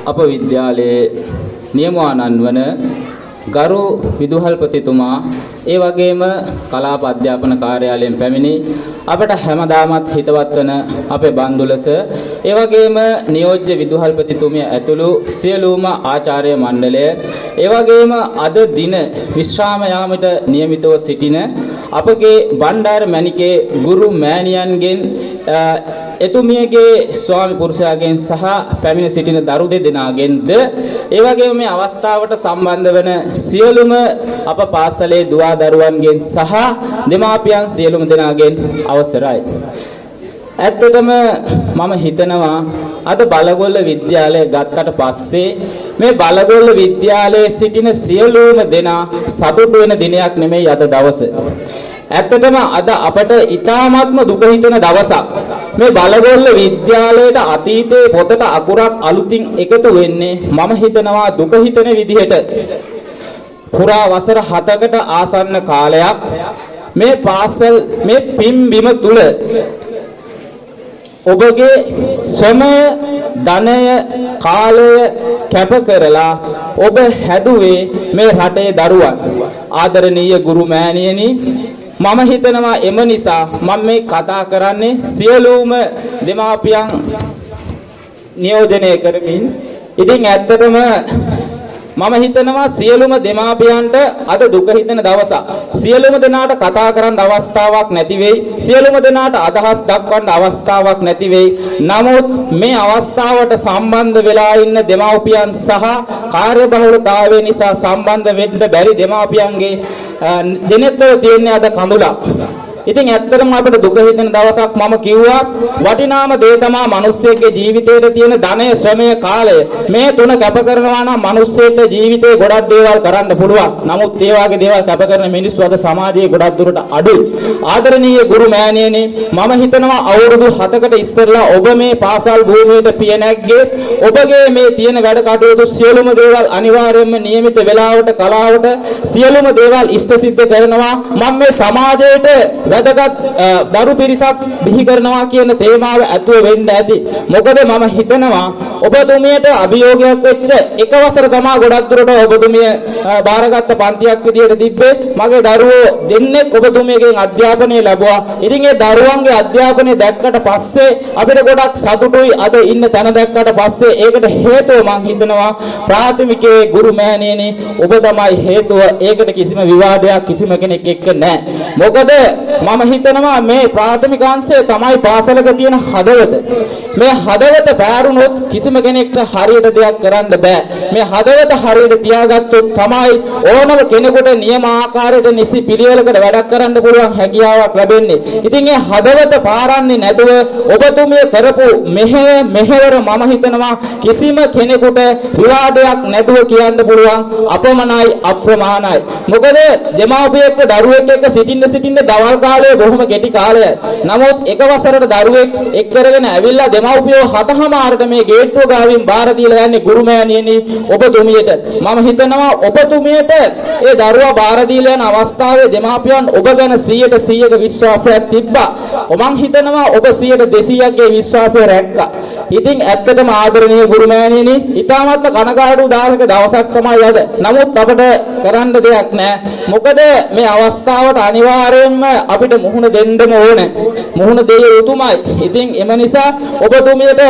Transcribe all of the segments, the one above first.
අප විද්‍යාලයේ නියමානන් වන ගරු විදුහල්පතිතුමා ඒ වගේම කලාප අධ්‍යාපන කාර්යාලයෙන් පැමිණි අපට හැමදාමත් හිතවත් වන අපේ බන්දුලස ඒ වගේම නියෝජ්‍ය විදුහල්පතිතුමිය ඇතුළු සියලුම ආචාර්ය මණ්ඩලය ඒ වගේම අද දින විශ්‍රාම යාමට නියමිතව සිටින අපගේ බණ්ඩාර මණිකේ ගුරු මෑණියන්ගෙන් එතුමියගේ ස්වාමි පුරුෂයාගෙන් සහ පැමිණ සිටින දරු දෙදෙනාගෙන්ද ඒ වගේම මේ අවස්ථාවට සම්බන්ධ වන සියලුම අප පාසලේ දුවා දරුවන්ගෙන් සහ දෙමාපියන් සියලුම දෙනාගෙන් අවසරයි. ඇත්තටම මම හිතනවා අද බලගොල්ල විද්‍යාලය ගත්තට පස්සේ මේ බලගොල්ල විද්‍යාලයේ සිටින සියලුම දෙනා සතුටු වෙන දිනයක් නෙමෙයි අද දවස. ඇත්තටම අද අපට ඊ타මාත්ම දුක හිතෙන දවසක්. මේ බලගොල්ල විද්‍යාලයට අතීතයේ පොතට අකුරක් අලුතින් එකතු වෙන්නේ මම හිතනවා දුක හිතෙන විදිහට. පුරා වසර 7කට ආසන්න කාලයක් මේ පාසල් මේ පින්බිම තුල ඔබගේ ශ්‍රමය ධනය කාලය කැප කරලා ඔබ හැදුවේ මේ රටේ දරුවන්. ආදරණීය ගුරු මෑණියනි, මම හිතනවා එම නිසා මම මේ කතා කරන්නේ සියලුම දෙමාපියන් නියෝජනය කරමින්. ඉතින් ඇත්තටම මම හිතනවා සියලුම දෙමාපියන්ට අද දුක හිතෙන දවසක්. සියලුම දෙනාට කතා කරන්න අවස්ථාවක් නැති වෙයි. සියලුම දෙනාට අදහස් දක්වන්න අවස්ථාවක් නැති වෙයි. නමුත් මේ අවස්ථාවට සම්බන්ධ වෙලා ඉන්න දෙමාපියන් සහ කාර්යබහුලතාවය නිසා සම්බන්ධ වෙන්න බැරි දෙමාපියන්ගේ දිනෙතර තියෙන අද කඳුලක්. ඉතින් ඇත්තටම අපිට දුක හිතෙන දවසක් මම කිව්වා වටිනාම දේ තමයි මිනිස්සෙක්ගේ ජීවිතේට තියෙන ධනය ශ්‍රමය කාලය. මේ තුන කැප කරනවා නම් මිනිස්සෙක්ගේ ජීවිතේ ගොඩක් දේවල් කරන්න පුළුවන්. නමුත් ඒ වගේ දේවල් කැප කරන මිනිස්සු අද සමාජයේ ගොඩක් දුරට අඩුයි. ආදරණීය ගුරු මෑණියනි, මම හිතනවා අවුරුදු 7කට ඉස්සෙල්ලා ඔබ මේ පාසල් භූමියට පිය නැග්ගේ ඔබගේ මේ තියෙන වැඩ කටයුතු සියලුම දේවල් අනිවාර්යයෙන්ම નિયમિત වේලාවට කලාවට සියලුම දේවල් ඉෂ්ට සිද්ධ කරනවා. මම මේ සමාජයට වැදගත් දරු පිරිසක් බිහි කරනවා කියන තේමාව ඇතුව වෙන්න ඇති. මොකද මම හිතනවා ඔබතුමියට අභියෝගයක් වෙච්ච එක වසර තමයි ගොඩක් දුරට ඔබතුමිය බාරගත්ත පන්තියක් විදියට තිබ්බේ. මගේ දරුවෝ දෙන්නෙක් ඔබතුමියගෙන් අධ්‍යාපනය ලැබුවා. ඉතින් ඒ දරුවන්ගේ අධ්‍යාපනය දැක්කට පස්සේ අපිට ගොඩක් සතුටුයි අද ඉන්න තැන දැක්කට පස්සේ. ඒකට හේතුව මම හිතනවා ප්‍රාථමිකයේ ගුරු මෑණියනි ඔබ තමයි හේතුව. ඒකට කිසිම විවාදයක් කිසිම කෙනෙක් එක්ක නැහැ. මොකද මම හිතනවා මේ ප්‍රාථමික අංශය තමයි පාසලක තියෙන හදවත. මේ හදවත පැරුණොත් කිසිම කෙනෙක්ට හරියට දෙයක් කරන්න බෑ. මේ හදවත හරියට තියාගත්තොත් තමයි ඕනම කෙනෙකුට නියම ආකාරයට නිසි පිළිවෙලකට වැඩක් කරන්න පුළුවන් හැකියාවක් ලැබෙන්නේ. ඉතින් මේ හදවත පාරන්නේ නැතුව ඔබතුමිය කරපු මෙහෙවර මම හිතනවා කිසිම කෙනෙකුට විවාදයක් නැතුව කියන්න පුළුවන් අපමණයි අප්‍රමාණයි. මොකද දෙමාපියෙක්ව දරුවෙක් එක්ක සිටින්න දවල් කාලය බොහොම කෙටි කාලයයි. නමුත් එක වසරකට දරුවෙක් එක් කරගෙන ඇවිල්ලා දෙමව්පියෝ 7:00ට මේ ගේට්ටුව ගාවින් බාර දීලා යන්නේ ගුරු මෑණියනි ඔබතුමියට. මම හිතනවා ඔබතුමියට ඒ දරුවා බාර දීලා යන අවස්ථාවේ දෙමාපියන් ඔබ ගැන 100%ක විශ්වාසයක් තිබ්බා. මම හිතනවා ඔබ 100%ක විශ්වාසය රැක්කා. ඉතින් ඇත්තටම ආදරණීය ගුරු මෑණියනි, ඊටාත්ම කනගාටුදායක දවසක් තමයි අද. නමුත් අපිට කරන්න දෙයක් නැහැ. මොකද මේ අවස්ථාවට අනිවාර්යයෙන්ම අපිට මුහුණ දෙන්නම ඕනේ. මුහුණ දෙය යුතුමයි. ඉතින් එම නිසා ඔබතුමියට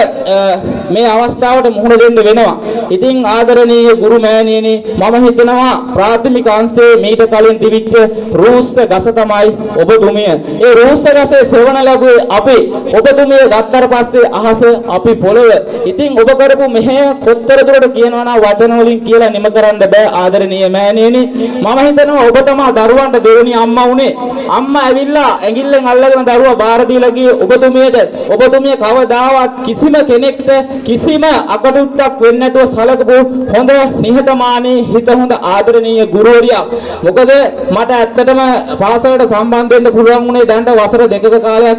මේ අවස්ථාවට මුහුණ දෙන්න වෙනවා. ඉතින් ආදරණීය ගුරු මෑණියනි, මම හිතනවා ප්‍රාථමික අංශයේ මීට කලින් තිබිච්ච රූස්ස ගස තමයි ඔබතුමිය. ඒ රූස්ස ගසේ සෙවණ ලැබුවේ අපි. ඔබතුමිය ගත්තට පස්සේ අහස අපි පොළව. ඉතින් ඔබ කරපු මෙහෙය කොතර දුරට කියනවා නම් වචන වලින් කියලා නිම කරන්න බෑ ආදරණීය මෑණියනි. මම හිතනවා ඔබ තමයි දරුවන්ට දෙවෙනි අම්මා උනේ. අම්මා ඇවිල්ලා ඇඟිල්ලෙන් අල්ලගෙන දරුවා බාර දීලා ගියේ ඔබතුමියට. ඔබතුමිය කවදාවත් කිසිම කෙනෙක්ට කිසිම අකටුත්තක් වෙන්නේ නැතුව සලකපු හොඳ නිහතමානී හිත හොඳ ආදරණීය ගුරුවරියක්. මොකද මට ඇත්තටම පාසලට සම්බන්ධ වෙන්න පුළුවන් වුණේ දැන්ට වසර 2ක කාලයක්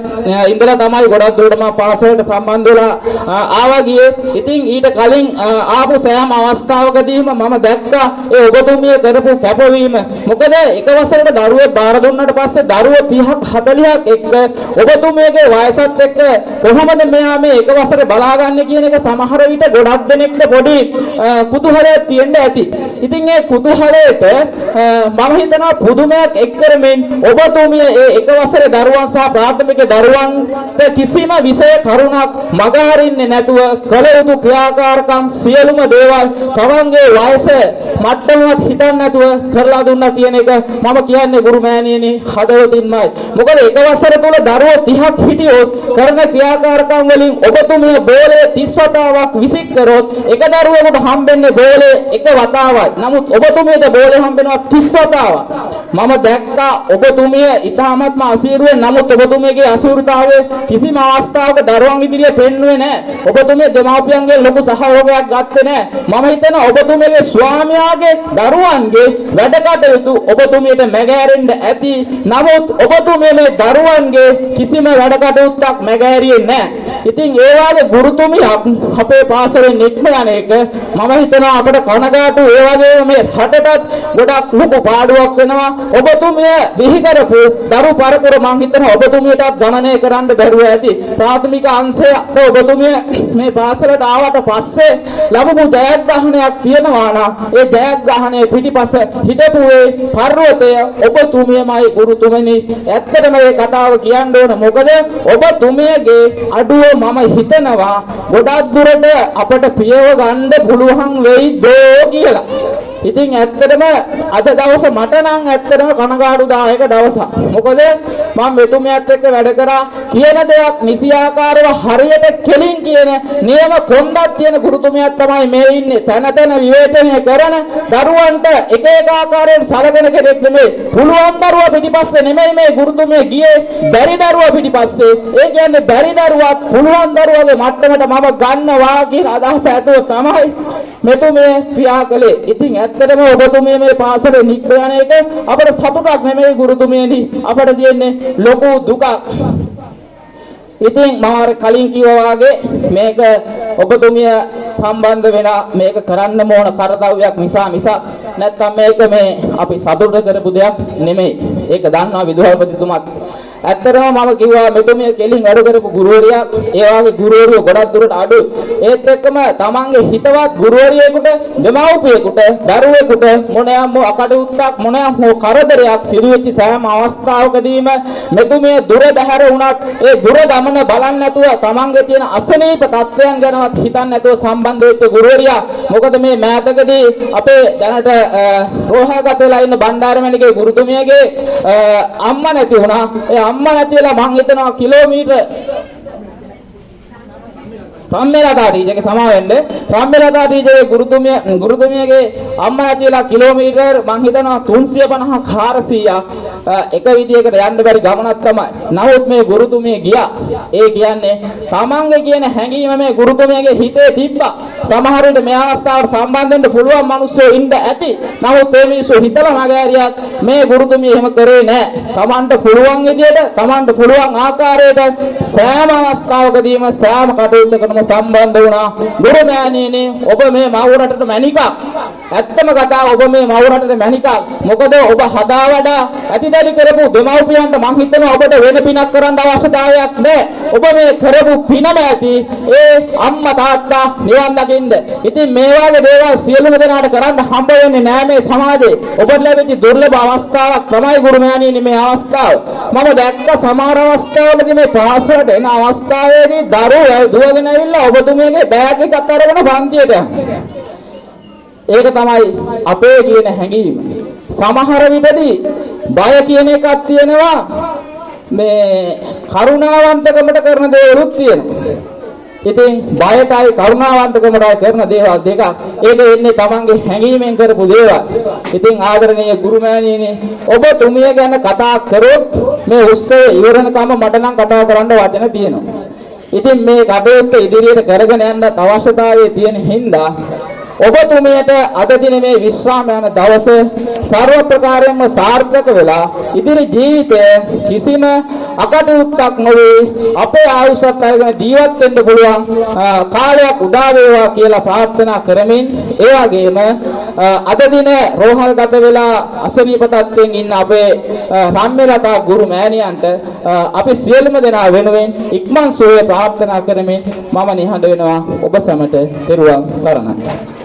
ඉඳලා තමයි ගොඩක් දුරට මම පාසලට සම්බන්ධ වෙලා ආවා ගියේ. ඉතින් ඊට කලින් ආපු සෑම අවස්ථාවකදීම මම දැක්කා ඒ ඔබතුමිය කරපු කැපවීම. මොකද එක වසරකට දරුවෙක් බාර දුන්නාට පස්සේ දරුවෝ 30ක් 40ක් එක්ක ඔබතුමියගේ වයසත් එක්ක කොහොමද මෙයා මේ එක වසරේ බලාගන්නේ කියන එක සමහර විට ගොඩක් දෙනෙක්ට පොඩි කුතුහලයක් තියෙන්න ඇති. ඉතින් ඒ කුතුහලයට මම හිතනවා පුදුමයක් එක් කරමින් ඔබතුමිය ඒ එක වසරේ දරුවන් සහ ප්‍රාථමික දරුවන්ට කිසිම විෂය කරුණක් මගහරින්නේ නැතුව කළ යුතු ක්‍රියාකාරකම් සියලුම දේවල් තමන්ගේ වයස මට්ටමවත් හිතන්නේ නැතුව කරලා දුන්නා කියන එක මම කියන්නේ ගුරු මෑණියනි හදවතින්මයි. මොකද එක වසර තුල දරුවෝ 30ක් හිටියොත් කරන ක්‍රියාකාරකම් වලින් ඔබතුමිය බෝලේ 30 වතාවක් විසික් කරොත් එක දරුවෙකුට හම්බෙන්නේ බෝලේ එක වතාවයි. නමුත් ඔබතුමියට බෝලේ හම්බෙනවා 30 වතාවක්. මම දැක්කා ඔබතුමිය ඊටාත්ම අසීරුවෙන් නමුත් ඔබතුමියගේ අසීරුතාවයේ කිසිම අවස්ථාවක දරුවන් ඉදිරියේ පෙන්වුවේ නැහැ. ඔබතුමිය දෙමාපියන්ගෙන් ලොකු සහයෝගයක් ගත්තේ නැහැ. මම හිතනවා ඔබතුමියගේ ස්වාමියාගේ දරුවන්ගේ වැඩ කටයුතු ඔබතුමියට මැගෑරෙන්න ඇති. නමුත් ඔබතුමිය මේ දරුවන්ගේ කිසිම වැඩ කටයුත්තක් මැගෑරියේ නැහැ. ඉතින් ඒ වාගේ ගුරුතුමියක් අපේ පාසලෙන් නික්ම යන එක මම හිතනවා අපිට කනගාටු ඒ වගේම මේ රටටත් ගොඩක් ලොකු පාඩුවක් වෙනවා. ඔබතුමිය විහි කරපු දරු පරපුර මං හිතනවා ඔබතුමියටත් ගණනය කරන්න බැරුව ඇති. ප්‍රාථමික අංශය ඔබතුමිය මේ පාසලට ආවට පස්සේ ලැබපු ජයග්‍රහණයක් තියෙනවා නම් ඒ ජයග්‍රහණය පිටිපස හිටපු ඒ පර්වතය ඔබතුමියමයි ගුරුතුමනි. ඇත්තටම මේ කතාව කියන්න ඕන. මොකද ඔබතුමියගේ අඩුව මම හිතනවා ගොඩක් දුරට අපට පියව ගන්න පුළුවන් වෙයිද කියලා. ඉතින් ඇත්තටම අද දවස මට නම් ඇත්තටම කනගාටුදායක දවසක්. මොකද මම මෙතුමියත් එක්ක වැඩ කරා කියන දෙයක් නිසියාකාරව හරියට කෙලින් කියන නියම කොන්දක් තියෙන ගුරුතුමියක් තමයි මේ ඉන්නේ. තන තන විවේචනය කරන දරුවන්ට එක එක ආකාරයෙන් සලකන කෙනෙක් නෙමෙයි. පුළුවන් දරුවා පිටිපස්සේ නෙමෙයි මේ ගුරුතුමිය ගියේ. බැරි දරුවා පිටිපස්සේ. ඒ කියන්නේ බැරි දරුවත් පුළුවන් දරුවාගේ මට්ටමට මම ගන්නවා කියන අදහස ඇතුව තමයි මෙතුමිය ක්‍රියා කළේ. ඉතින් ඇත්තටම ඔබතුමිය මේ පාසලේ නික්ම යන එක අපේ සතුටක් නෙමෙයි ගුරුතුමියනි. අපිට තියෙන්නේ ලොකු දුකක්. ඉතින් මම කලින් කිව්වා වගේ මේක ඔබතුමිය සම්බන්ධ වෙලා මේක කරන්න ඕන කාර්යයක් මිසක් නැත්තම් මේක මේ අපි සතුට කරපු දෙයක් නෙමෙයි. ඒක දන්නවා විදුහල්පතිතුමත්. ඇත්තටම මම කිව්වා මෙතුමිය කෙලින් අඩු කරපු ගුරුවරියක් ඒ වගේ ගුරුවරියෝ ගොඩක් දුරට අඩු. ඒත් එක්කම තමන්ගේ හිතවත් ගුරුවරියෙකුට දෙමව්පියෙකුට දරුවෙකුට මොනෑම අකටයුත්තක් මොනෑම කරදරයක් සිදුවෙච්ච සෑම අවස්ථාවකදීම මෙතුමිය දුර බැහැර වුණත් ඒ දුර ගමන බලන්නේ නැතුව තමන්ගේ තියෙන අසනීප තත්ත්වයන් ගැනවත් හිතන්නේ නැතුව සම්බන්ධ වෙච්ච ගුරුවරියා. මොකද මේ මෑතකදී අපේ දැනට රෝහල්ගත වෙලා ඉන්න බණ්ඩාරමැණිකේ ගුරුතුමියගේ අම්මා නැති වුණා. අම්මා නැති වෙලා මං හිතනවා කිලෝමීටර් රම්මෙලතා ටීචර්ගේ සමා වෙන්න රම්මෙලතා ටීචර්ගේ ගුරුතුමියගේ අම්මා නැති වෙලා කිලෝමීටර් මං හිතනවා 350 400ක් එක විදියකට යන්න බැරි ගමනක් තමයි. නමුත් මේ ගුරුතුමිය ගියා. ඒ කියන්නේ තමන්ගේ කියන හැඟීම මේ ගුරුතුමියගේ හිතේ තිබ්බා. සමහර විට මේ අවස්ථාවට සම්බන්ධ වෙන්න පුළුවන් මිනිස්සු ඉන්න ඇති. නමුත් මේ මිනිස්සු හිතලා මගහැරියක් මේ ගුරුතුමිය එහෙම කරේ නැහැ. තමන්ට පුළුවන් විදියට තමන්ට පුළුවන් ආකාරයට සෑම අවස්ථාවකදීම සෑම කටයුත්තකටම සම්බන්ධ වුණා. ගුරු මෑණියනි ඔබ මේ මව් රටට මැණිකක්. ඇත්තම කතාව ඔබ මේ මව් රටට මැණිකක්. මොකද ඔබ හදා වඩා ඇතිදැඩි කරපු දෙමව්පියන්ට මං හිතනවා ඔබට වෙන පිනක් කරන්න අවශ්‍යතාවයක් නැහැ. ඔබ මේ කරපු පිනම ඇති ඒ අම්මා තාත්තා නිවන් දකින්න. ඉතින් මේ වගේ දේවල් සියලුම දෙනාට කරන්න හම්බ වෙන්නේ නැහැ මේ සමාජේ. ඔබට ලැබෙච්ච දුර්ලභ අවස්ථාවක් තමයි ගුරු මෑණියනි මේ අවස්ථාව. මම දැක්ක සමහර අවස්ථාවලදී මේ පාසලට එන අවස්ථාවේදී දරුවෝ දුවගෙන ඇවිල්ලා ඔබතුමියගේ බෑග් එකත් අරගෙන පන්තියට යනවා. ඒක තමයි අපේ කියන හැඟීම. සමහර විටදී බය කියන එකක් තියෙනවා. මේ කරුණාවන්තකමට කරන දේවලුත් තියෙනවා. ඉතින් බයටයි කරුණාවන්තකමටයි කරන දේවල් දෙකක්. ඒක එන්නේ තමන්ගේ හැඟීමෙන් කරපු දේවල්. ඉතින් ආදරණීය ගුරු මෑණියනි ඔබතුමිය ගැන කතා කරොත් මේ උත්සවය ඉවරනකම මට නම් කතා කරන්න වචන තියෙනවා. ඉතින් මේ කටයුත්ත ඉදිරියට කරගෙන යන්න අවශ්‍යතාවය තියෙන හින්දා ඔබතුමියට අද දින මේ විශ්‍රාම යන දවස සර්ව ප්‍රකාරයෙන්ම සාර්ථක වෙලා ඉදිරි ජීවිතය කිසිම අකටයුත්තක් නොවේ අපේ ආයුෂත් අරගෙන ජීවත් වෙන්න පුළුවන් කාලයක් උදා වේවා කියලා ප්‍රාර්ථනා කරමින් ඒ වගේම අද දින රෝහල්ගත වෙලා අසනීප තත්ත්වයෙන් ඉන්න අපේ රම්මලතා ගුරු මෑණියන්ට අපි සියලුම දෙනා වෙනුවෙන් ඉක්මන් සුවය ප්‍රාර්ථනා කරමින් මම නිහඬ වෙනවා ඔබ සැමට තෙරුවන් සරණයි.